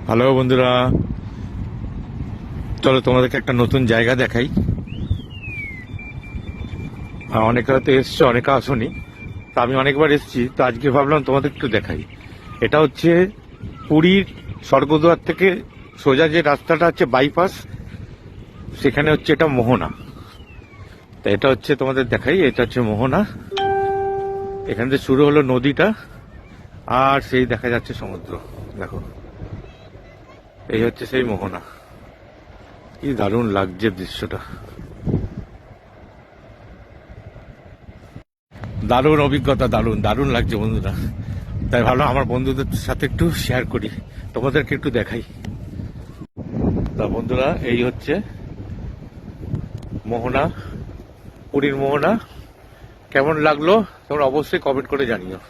Hello বন্ধুরা, চলো তোমাদেরকে একটা নতুন জায়গা দেখাই। অনেকে হয়তো এসছো, অনেকে আসোনি। তা আমি অনেকবার এসেছি, তো আজকে ভাবলাম তোমাদের একটু দেখাই। এটা হচ্ছে পুরীর স্বর্গদ্বার থেকে সোজা যে রাস্তাটা আছে বাইপাস, সেখানে হচ্ছে এটা মোহনা। তা এটা হচ্ছে তোমাদের দেখাই, এটা হচ্ছে মোহনা। এখান থেকে শুরু হলো নদীটা, আর সেই দেখা যাচ্ছে সমুদ্র। দেখো, এই হচ্ছে সেই মোহনা। কি দারুণ লাগছে দৃশ্যটা, দারুণ অভিজ্ঞতা, দারুণ দারুণ লাগছে বন্ধুরা। তাই ভালো আমার বন্ধুদের সাথে একটু শেয়ার করি, তোমাদেরকে একটু দেখাই। তা বন্ধুরা, এই হচ্ছে মোহনা, পুরীর মোহনা। কেমন লাগলো তোমরা অবশ্যই কমেন্ট করে জানিও।